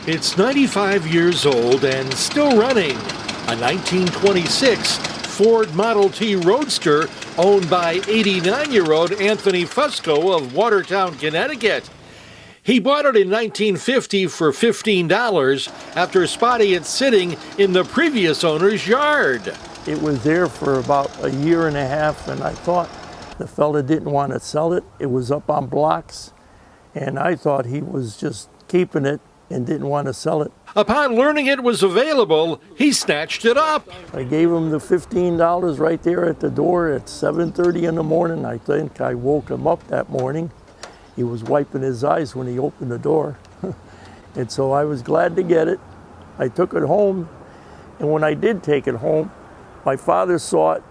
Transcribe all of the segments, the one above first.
It's 95 years old and still running. A 1926 Ford Model T Roadster owned by 89-year-old Anthony Fusco of Watertown, Connecticut. He bought it in 1950 for $15 after spotting it sitting in the previous owner's yard. It was there for about a year and a half, and I thought the fella didn't want to sell it. It was up on blocks, and I thought he was just keeping it and didn't want to sell it. Upon learning it was available, he snatched it up. I gave him the $15 right there at the door at 7:30 in the morning. I think I woke him up that morning. He was wiping his eyes when he opened the door. And so I was glad to get it. I took it home, and when I did take it home, my father saw it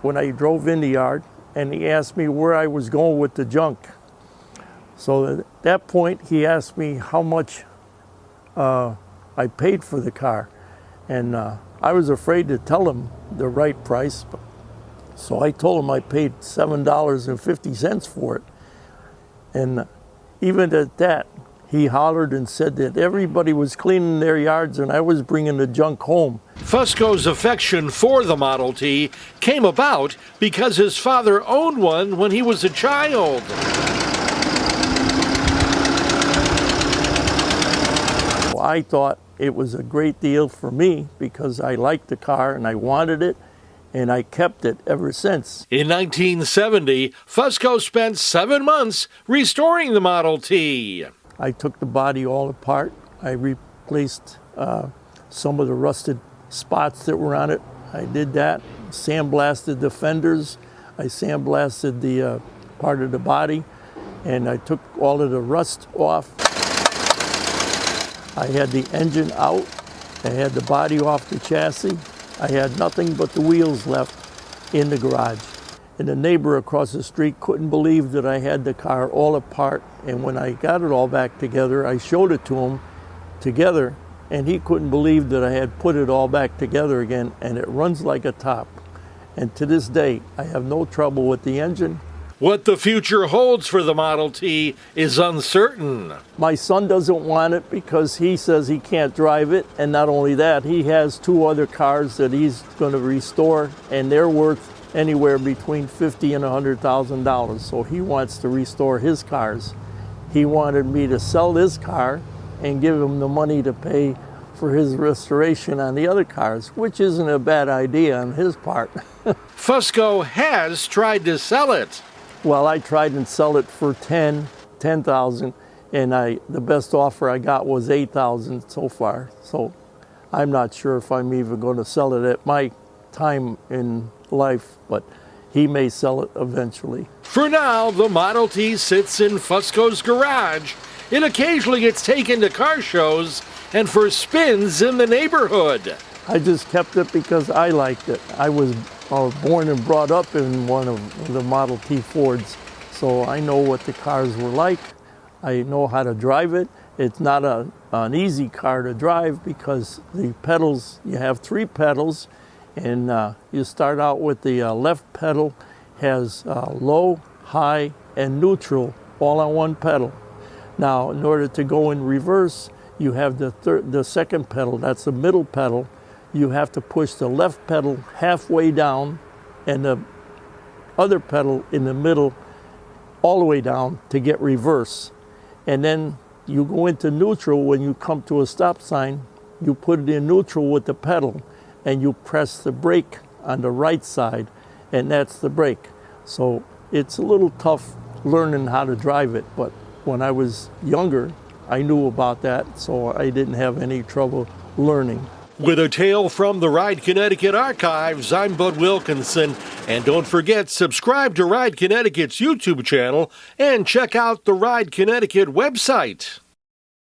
when I drove in the yard, and he asked me where I was going with the junk. So at that point, he asked me how much I paid for the car. And I was afraid to tell him the right price. So I told him I paid $7.50 for it. And even at that, he hollered and said that everybody was cleaning their yards and I was bringing the junk home. Fusco's affection for the Model T came about because his father owned one when he was a child. I thought it was a great deal for me because I liked the car and I wanted it, and I kept it ever since. In 1970, Fusco spent 7 months restoring the Model T. I took the body all apart. I replaced some of the rusted spots that were on it. I did that. Sandblasted the fenders. I sandblasted the part of the body, and I took all of the rust off. I had the engine out. I had the body off the chassis. I had nothing but the wheels left in the garage. And the neighbor across the street couldn't believe that I had the car all apart. And when I got it all back together, I showed it to him together, and he couldn't believe that I had put it all back together again, and it runs like a top. And to this day, I have no trouble with the engine. What the future holds for the Model T is uncertain. My son doesn't want it because he says he can't drive it, and not only that, he has 2 other cars that he's going to restore, and they're worth anywhere between $50,000 and $100,000. So he wants to restore his cars. He wanted me to sell this car and give him the money to pay for his restoration on the other cars, which isn't a bad idea on his part. Fusco has tried to sell it. Well, I tried and sell it for $10,000, and the best offer I got was $8,000 so far. So I'm not sure if I'm even going to sell it at my time in life, but he may sell it eventually. For now, the Model T sits in Fusco's garage. It occasionally gets taken to car shows and for spins in the neighborhood. I just kept it because I liked it. I was born and brought up in one of the Model T Fords, so I know what the cars were like. I know how to drive it. It's not an easy car to drive because the pedals, you have 3 pedals, and you start out with the left pedal has low, high, and neutral all on one pedal. Now, in order to go in reverse, you have the second pedal, that's the middle pedal. You have to push the left pedal halfway down and the other pedal in the middle all the way down to get reverse. And then you go into neutral when you come to a stop sign. You put it in neutral with the pedal and you press the brake on the right side, and that's the brake. So it's a little tough learning how to drive it, but when I was younger, I knew about that, so I didn't have any trouble learning. With a tale from the Ride Connecticut archives, I'm Bud Wilkinson. And don't forget, subscribe to Ride Connecticut's YouTube channel and check out the Ride Connecticut website.